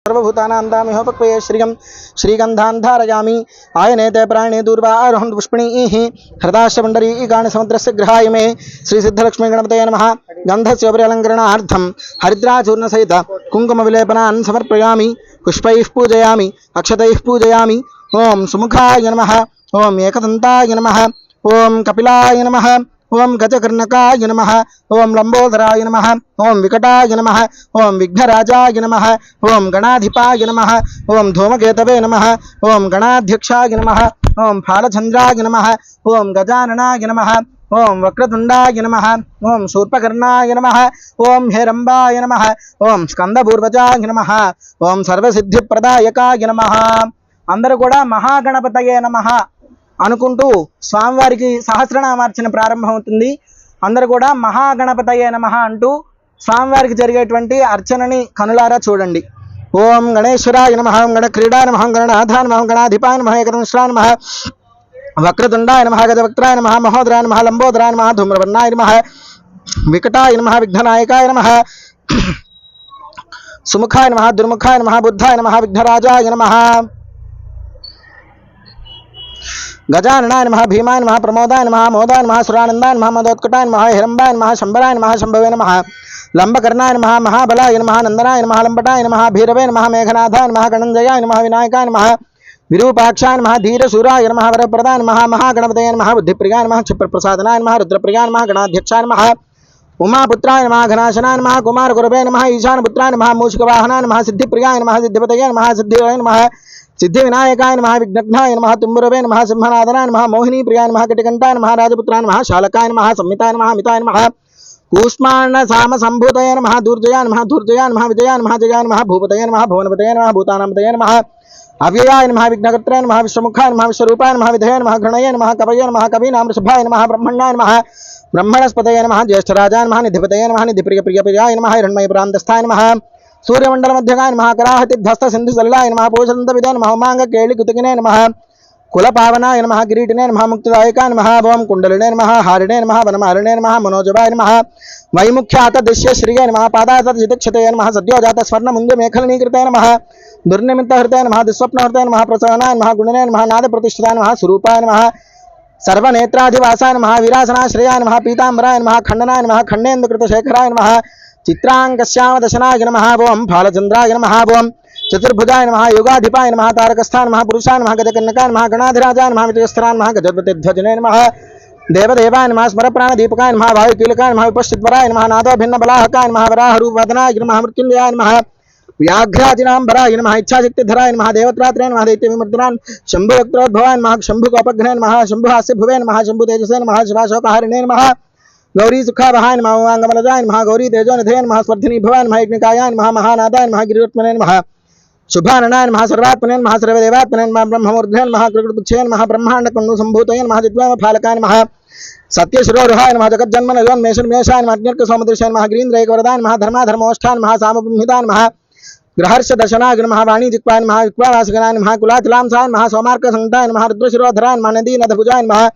सर्वभूतानां श्रीगंधान् धारयामि आयनेते प्राणे दूर्वारोहं पुष्पिणीः हृदाश्च पुण्डरीकाणि समुद्रस्य गृहाय मे श्री सिद्धलक्ष्मी गणपतये नमः। गन्धस्य उपरिलङ्करणार्थं हरिद्राचूर्णसहित कुङ्कुमविलेपनान् समर्पयामि। पुष्पैः पूजयामि, अक्षतैः पूजयामि। ओं सुमुखाय नमः, ओं एकदन्ताय नमः, ओं कपिलाय नमः, ओं गजकर्णकाय नमः, ओं लंबोदराय नमः, ओं विकटाय नमः, ओं विघ्नराजाय नमः, ओं गणाधिपाय नमः, ओं धूमकेतवे नमः, ओं गणाध्यक्षाय नमः, ओं फालचंद्राय नमः, ओं गजाननाय नमः, ओं वक्रतुंडाय नमः, ओं शूर्पकर्णाय नमः, ओं हेरंबाय नमः, ओं स्कंदपूर्वजाय नमः, ओं सर्वसिद्धिप्रदायकाय नमः। అందరూ కూడా మహాగణపతయే నమః అనుకుంటూ స్వామివారికి సహస్రనామార్చన ప్రారంభమవుతుంది. అందరూ కూడా మహాగణపతయే నమః అంటూ స్వామివారికి జరిగేటువంటి అర్చనని కనులారా చూడండి. ఓం గణేశ్వరాయ నమః, ఓం గణక్రీడాయ నమః, గణనాథాయ నమః, గణాధిపాయ నమః, ఏకదంష్ట్రాయ నమః, వక్రతుండాయ నమః, గజవక్త్రాయ నమః, మహోదరాయ నమః, లంబోదరాయ నమః, ధూమ్రవర్ణాయ నమః, వికటాయ నమః, విఘ్ననాయకాయ నమః, సుముఖాయ నమః, దుర్ముఖాయ నమః, బుద్ధాయ నమః, విఘ్నరాజాయ నమః, गजाननाय नमः, भीमाय नमः, प्रमोदाय नमः, मोदाय नमः, सुरानंदाय नमः, मदोत्कटाय नमः, हिरंबाय नमः, शंबराय नमः, शंभवे नमः, लंबकर्णाय नमः, महाबलाय नमः, नंदनाय नमः, लंबटाय नमः, भैरवे नमः, मेघनाथाय नमः, गणंजयाय नमः, विनायकाय नमः, विरूपाक्षाय नमः, धीरशूराय नमः, वरप्रदाय नमः, महागणपतये नमः, बुद्धिप्रियाय नमः, क्षिप्रप्रसादनाय नमः, रुद्रप्रियाय नमः, गणाध्यक्षाय नमः, उमापुत्राय नमः, घनाशनाय नमः, कुमारगुरवे नमः, ईशानपुत्राय नमः, मूषिकवाहनाय नमः, सिद्धिप्रियाय नमः, सिद्धिपतये नमः, सिद्धिवये नमः, सिद्धिविनायकाय नमः, विघ्नघ्नाय नमः, तुम्बुरवे नमः, सिंहनादनाय नमः, मोहिनी प्रियाय नमः, कटिकंठाय नमः, राजपुत्राय नमः, शालकाय नमः, संहिताय नमः, अमिताय नमः, कूष्माण्ड साम संभूतये नमः, दूर्जयाय नमः, धूर्जयाय नमः, विजयाय नमः, जयाय नमः, भूपतये नमः, भुवनपतये नमः, भूतानांपतये नमः, अव्ययाय नमः, विघ्नकर्ताय नमः, विश्वमुखाय नमः, विश्वरूपाय नमः, विधये नमः, गणये नमः, कवये नमः, कवीनां वृषभाय नमः, ब्रह्मण्याय नमः, ब्रह्मणस्पतये नमः, ज्येष्ठराजाय नमः, निधिपतये नमः, निधिप्रियप्रियप्रियाय नमः, हिरण्मयप्रान्तस्थाय नमः, सूर्यमंडलमध्यगाय नमः, कराहतिध्वस्त सिंधुसलिलाय नमः, पोषदन्तविदे नमः, उमांगकेलिकुतकिने नमः, कुलपावनाय नमः, किरीटिने नमः, मुक्तिदायकाय नमः, ओं कुंडलिने नमः, हारिणे नमः, वनमालिने नमः, मनोजवाय नमः, वैमुख्यातदिश्य श्रिये नमः, पादातजितक्षतये नमः, सद्योजात स्वर्णमुण्डमेखलनीकृते नमः, दुर्निमित्तहृते नमः, दुःस्वप्नहृते नमः, प्रसन्नाय नमः, गुणने नमः, नादप्रतिष्ठिताय नमः, स्वरूपाय नमः, सर्वनेत्राधिवासाय नमः, वीरासनाश्रयाय नमः, पीताम्बराय नमः, खंडनाय नमः, खंडेन्दुकृतशेखराय नमः, चित्रांगश्यामदशनाय नमः, ओं फालचंद्राय नमः, ओं चतुर्भुजाय नमः, योगाधिपाय नमः, तारकस्थाय नमः, पुरुषाय नमः, गजकर्णकाय नमः, गणाधिराजाय नमः, विजयस्त्राय नमः, गजपतिध्वजने नमः, देवदेवाय नमः, स्मरप्राणदीपकाय नमः, वायुकीलकाय नमः, विपश्चिद्वराय नमः, नादोभिन्नबलाहकाय नमः, वराहरूपवदनाय नमः, मृत्युंजयाय नमः, व्याघ्राजिनाम्बराय नमः, इच्छाशक्तिधराय नमः, देवत्रात्रे नमः, दैत्यविमर्दनाय शंभुवक्त्रोद्भवाय नमः, शंभुकोपघ्ने नमः, शंभुहास्यभुवे नमः, शंभुतेजसे नमः, शिवाशोकहारिणे नमः, गौरी सुखावहाय नमः, वांगमलजाय नमः, गौरी तेजोनिधये नमः, स्पर्धिनी भवाय नमः, यज्ञकायाय नमः, महानादाय नमः, गिरिवत्मने नमः, शुभाननाय नमः, सर्वात्मने नमः, सर्वदेवात्मने नमः, ब्रह्ममूर्धने नमः, कृकृतपुच्छे नमः, ब्रह्माण्डकुण्डसम्भूतये नमः, दिग्वामफालकाय नमः, सत्यशिरोरुहाय नमः, जगज्जन्मनयोन्मेषाय नमः, अज्ञर्कसौमदृशाय नमः, गिरीन्द्रैकवरदाय नमः, धर्माधर्मोष्ठाय नमः, सामब्रह्मिताय नमः, ग्रहर्षदर्शनाय नमः, वाणीजिह्वाय नमः, विक्वावासिकाय नमः, कुलाचलांसाय नमः, सोमार्कसंहिताय नमः, रुद्रशिरोधराय नमः, नदीनदभुजाय नमः,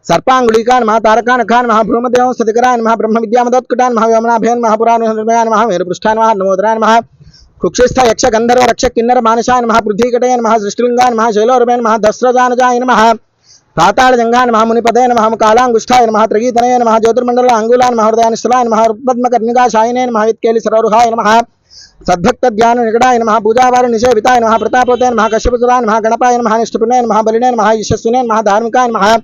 सर्पांगुलीकाय नमः, तारकानखाय नमः, भ्रूमदेवंस्ततिकराय नमः, ब्रह्मविद्यामदोत्कटाय नमः, व्योमनाभयाय नमः, पुराणोहृदयाय नमः, मेरुपृष्ठाय नमः, नमोदराय नमः, कुक्षिस्थ यक्ष गंधर्व रक्षक किन्नर मानसाय नमः, पृथ्वीकटये नमः, सृष्टिलिंगाय नमः, शैलोरवे नमः, दस्रजानजाय नमः, पातालजंगाय नमः, मुनिपदये नमः, कालांगुष्ठाय नमः, त्रगीतनये नमः, ज्योतिर्मंडल अंगुलाय नमः, हृदयानिश्चलाय नमः, पद्मकर्णिकाशायिने नमः, वित्केलिसरोरुहाय नमः, सद्भक्तध्यान निकटाय नमः, पूजावार निषेविताय नमः, प्रतापवते नमः, कश्यपसुराय नमः, गणपाय नमः, निष्ठपुने नमः, बलिने नमः, यशस्विने नमः, धार्मिकाय नमः,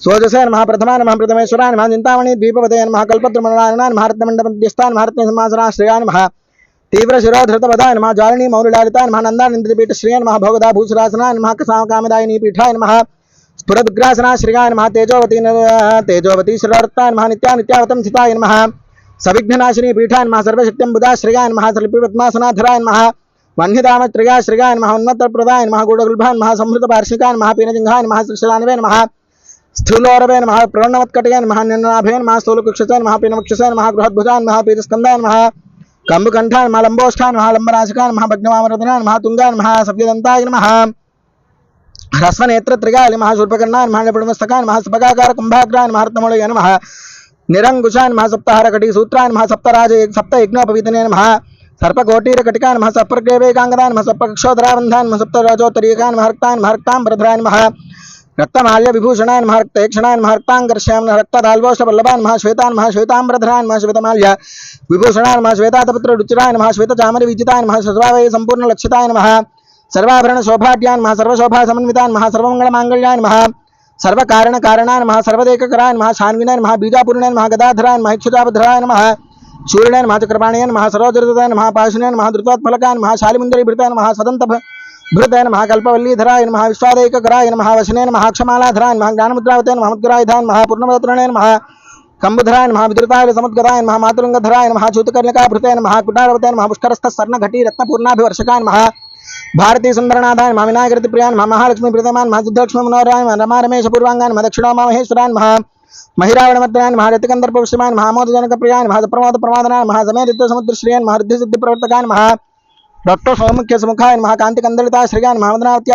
स्वजसे नमः, प्रथमाय नमः, प्रथमेश्वराय नमः, चिंतामणि द्वीपवते नमः, कल्पद्रुमनारायणाय नमः, रत्नमण्डपमध्यस्थाय नमः, रत्नसिंहासनाश्रयाय नमः, तीव्रशिरोधृतवदाय नमः, जालिनी मौलिलालिताय नमः, नन्दानिन्द्रपीठश्रियाय नमः, भोगदा भूषरासनाय नमः, कामदायिनी पीठाय नमः, स्फुरद्ग्रासनाश्रियाय नमः, तेजोवती श्रीरत्ताय नमः, नित्यानित्यावतं स्थिताय नमः, सविघ्ननाशिनी पीठाय नमः, सर्वशक्त्यम्बुजाश्रियाय नमः, सलिपिपद्मासनाधराय नमः, वह्निधामत्रयाश्रियाय नमः, उन्मत्तप्रदाय नमः, गूढगुल्भाय नमः, संहृतवार्षिकाय नमः, पीनजिह्वाय नमः, श्रीशलानवे नमः, स्थूलोरवे नमः, प्रणवत्कटये नमः, निर्नाभे नमः, स्थूलकुक्षसे नमः, पीनवक्षसे नमः, बृहद्भुजाय नमः, पीतस्कन्धाय नमः, कंबकंठाय नमः, लंबोष्ठाय नमः, लंबनासिकाय नमः, भग्नवामरदनाय नमः, तुंगाय नमः, सव्यदन्ताय नमः, ह्रस्वनेत्रत्रिगाय नमः, शूर्पकर्णाय नमः, निपुणमस्तकाय नमः, स्फगाकार कुंभाग्राय नमः, रत्नमौळये नमः, निरंकुशाय नमः, सप्तहारकटी सूत्राय नमः, सप्तराज सप्तयज्ञोपवीतने नमः, सर्पकोटीरकटिकाय नमः सप्तग्रेवेकाङ्गदाय नमः सप्तक्षोधराबन्धाय नमः सप्तराजोत्तरीकाय नमः रक्ताय भरद्राय नमः रक्तमाल्य विभूषणाय नमः रक्तयक्षणाय नमः रक्ताङ्गर्ष्याय नमः रक्तदाल्वोष्टवल्लभाय नमः श्वेताय नमः श्वेताम्बरधराय नमः श्वेतमाल्य विभूषणाय नमः श्वेतातपत्र रुचिराय नमः श्वेतचामर विजिताय नमः सर्वावय संपूर्ण लक्षिताय नमः सर्वाभरण शोभाढ्याय नमः सर्वशोभा समन्विताय नमः सर्वमंगलमांगल्याय नमः सर्वकारणकारणाय नमः सर्वदेककराय नमः शान्विनाय नमः बीजापूर्णाय नमः गदाधराय नमः इक्षुताभद्राय नमः शूर्णाय नमः चक्रपाणयाय नमः सरोजरदाय नमः पाशुनाय नमः द्रुतोत्फलकाय नमः शालिमुन्दरीभृताय नमः सदन्तभृताय नमः कल्पवल्लीधराय नमः विश्वादेककराय नमः वशनाय नमः क्षमालाधराय नमः ज्ञानमुद्रावताय नमः मुद्गरायुधाय नमः पूर्णवत्रणाय नमः कंबुधराय नमः विद्रुताय समुद्गताय नमः मातुलंगधराय नमः चूतकर्णिकाभृताय नमः कुटारवताय नमः पुष्करस्थस्वर्णघटी रत्नपूर्णाभिवर्षकाय नमः भारती सुंदरनाथाय नमः विनायकप्रियाय नमः महालक्ष्मी प्रीतमान् नमः सिद्धलक्ष्मी मनोहराय नमः रमा रमेश पूर्वांगाय नमः दक्षिणोमा महेश्वराय नमः महिरावणमद्राय नमः रतिकंदर्पविषमाय नमः मोदजनकप्रियाय नमः प्रमोद प्रमादनाय नमः समेत समुद्रश्रियाय नमः रिद्धिसिद्धिप्रवर्तकाय नमः डॉक्टर सौमुख्य सुमुखाय नमः कांतिकंदलिताय श्रियाय नमः वदनावत्याय